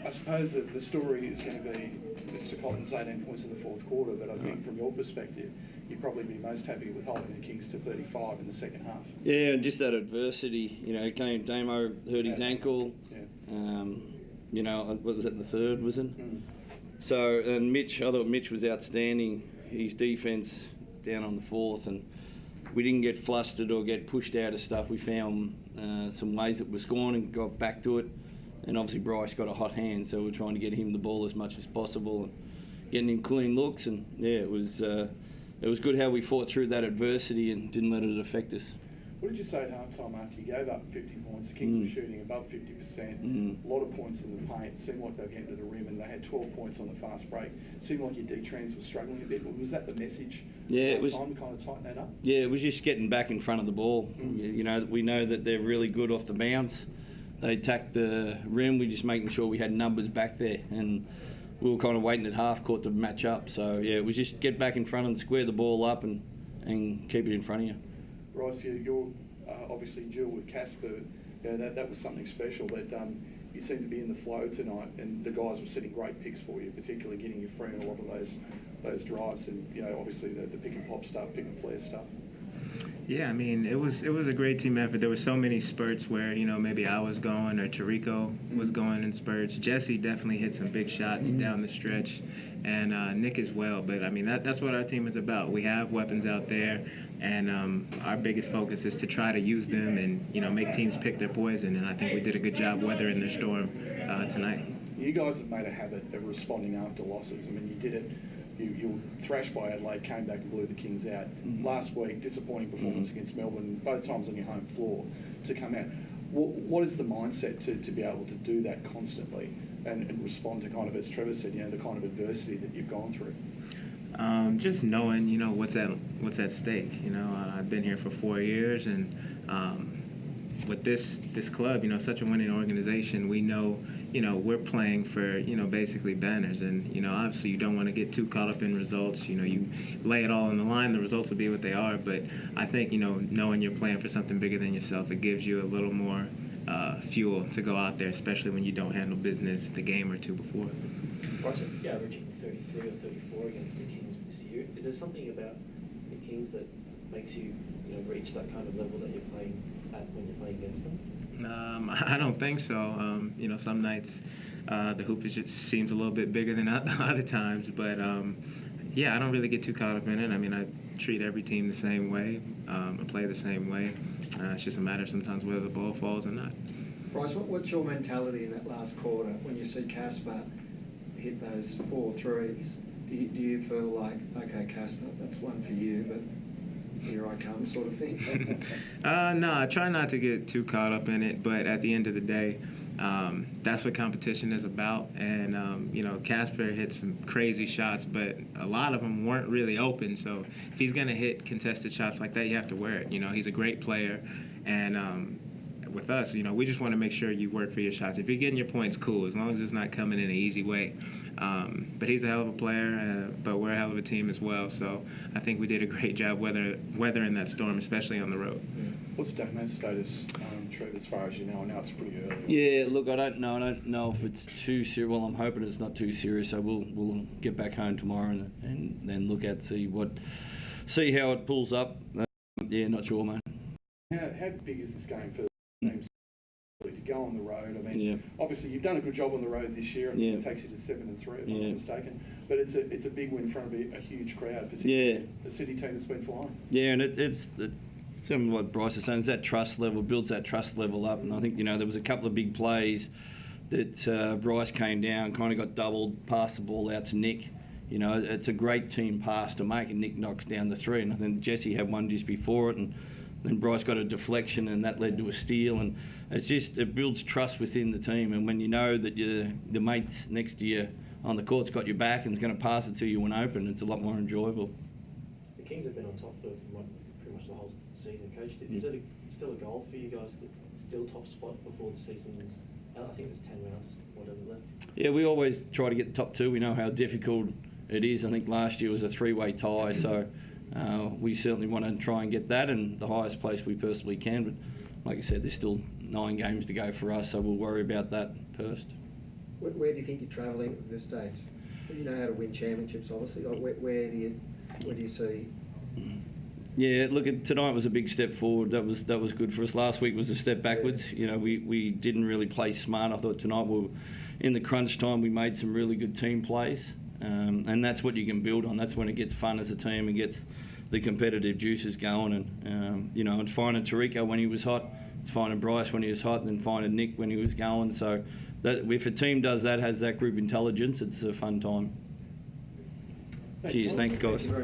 I suppose that the story is going to be Mr. Cotton's 18 points in the fourth quarter, but I think from your perspective, you'd probably be most happy with holding the Kings to 35 in the second half. Yeah, and just that adversity. Damo hurt his ankle. Yeah. What was it in the third, was it? Mm. So, and I thought Mitch was outstanding. His defence down on the fourth, and we didn't get flustered or get pushed out of stuff. We found some ways that we're scoring and got back to it. And obviously Bryce got a hot hand, so we're trying to get him the ball as much as possible and getting him clean looks. And yeah, it was good how we fought through that adversity and didn't let it affect us. What did you say at halftime after you gave up 50 points? The Kings were shooting above 50%, a lot of points in the paint. It seemed like they were getting to the rim, and they had 12 points on the fast break. It seemed like your D-trans were struggling a bit. Was that the message? Yeah, it was. Time to kind of tighten that up? Yeah, it was just getting back in front of the ball. We know that they're really good off the bounce. They attacked the rim. We're just making sure we had numbers back there, and we were kind of waiting at half court to match up. So yeah, it was just get back in front and square the ball up and keep it in front of you. Bryce, you're obviously dual with Casper. That was something special. That you seemed to be in the flow tonight, and the guys were setting great picks for you, particularly getting you free in a lot of those drives, and obviously the pick and pop stuff, pick and flare stuff. Yeah, I mean, it was a great team effort. There were so many spurts where, maybe I was going or Tarico was going in spurts. Jesse definitely hit some big shots down the stretch, and Nick as well. But, I mean, that's what our team is about. We have weapons out there, and our biggest focus is to try to use them and, make teams pick their poison. And I think we did a good job weathering the storm tonight. You guys have made a habit of responding after losses. I mean, you did it. You were thrashed by Adelaide, came back and blew the Kings out. Last week, disappointing performance against Melbourne, both times on your home floor, to come out. What is the mindset to be able to do that constantly and respond to kind of, as Trevor said, the kind of adversity that you've gone through? Just knowing, what's at stake. I've been here for 4 years, and with this club, such a winning organization, we know, we're playing for, basically banners. And, obviously you don't want to get too caught up in results. You lay it all on the line, the results will be what they are. But I think, knowing you're playing for something bigger than yourself, it gives you a little more fuel to go out there, especially when you don't handle business the game or two before. Bryce, you're averaging 33 or 34 against the Kings this year. Is there something about the Kings that makes you, reach that kind of level that you're playing at when you're playing against them? I don't think so. Some nights the hoop just seems a little bit bigger than other times. But, I don't really get too caught up in it. I mean, I treat every team the same way. I play the same way. It's just a matter of sometimes whether the ball falls or not. Bryce, what's your mentality in that last quarter when you see Casper hit those 4 threes? Do you feel like, okay, Casper, that's one for you, but here I come, sort of thing? No, I try not to get too caught up in it, but at the end of the day, that's what competition is about. And, Casper hit some crazy shots, but a lot of them weren't really open. So if he's going to hit contested shots like that, you have to wear it. He's a great player. And with us, we just want to make sure you work for your shots. If you're getting your points, cool, as long as it's not coming in an easy way. But he's a hell of a player, but we're a hell of a team as well. So I think we did a great job weathering that storm, especially on the road. What's Damo's status, Trevor, as far as you know? I know it's pretty early. Yeah, look, I don't know if it's too serious. Well, I'm hoping it's not too serious. So we'll get back home tomorrow and then look at see how it pulls up. Not sure, mate. How big is this game for the team to go on the road? I mean, obviously you've done a good job on the road this year, and it takes you to 7-3, if I'm not mistaken. But it's a big win in front of a huge crowd, particularly a City team that's been flying. Yeah, and it's similar to what Bryce is saying. It's that trust level, builds that trust level up, and I think there was a couple of big plays that Bryce came down, kind of got doubled, passed the ball out to Nick. It's a great team pass to make, and Nick knocks down the 3, and I think Jesse had one just before it, and then Bryce got a deflection, and that led to a steal. And it builds trust within the team. And when you know that the mates next to you on the court's got your back and is going to pass it to you when open, it's a lot more enjoyable. The Kings have been on top for pretty much the whole season, Coach. Is it still a goal for you guys to still top spot before the season's? I think there's 10 rounds, whatever left. Yeah, we always try to get the top 2. We know how difficult it is. I think last year was a 3-way tie, so we certainly want to try and get that and the highest place we personally can. But like I said, there's still 9 games to go for us, so we'll worry about that first. Where do you think you're travelling at this stage? You know how to win championships, obviously. Like where do you see? Yeah, look, tonight was a big step forward. That was good for us. Last week was a step backwards. You know, we didn't really play smart. I thought tonight in the crunch time we made some really good team plays, and that's what you can build on. That's when it gets fun as a team and gets the competitive juices going. And you know, and finding Tariko when he was hot, it's finding Bryce when he was hot, and then finding Nick when he was going. So that if a team does that, has that group intelligence, it's a fun time. Cheers, thanks guys.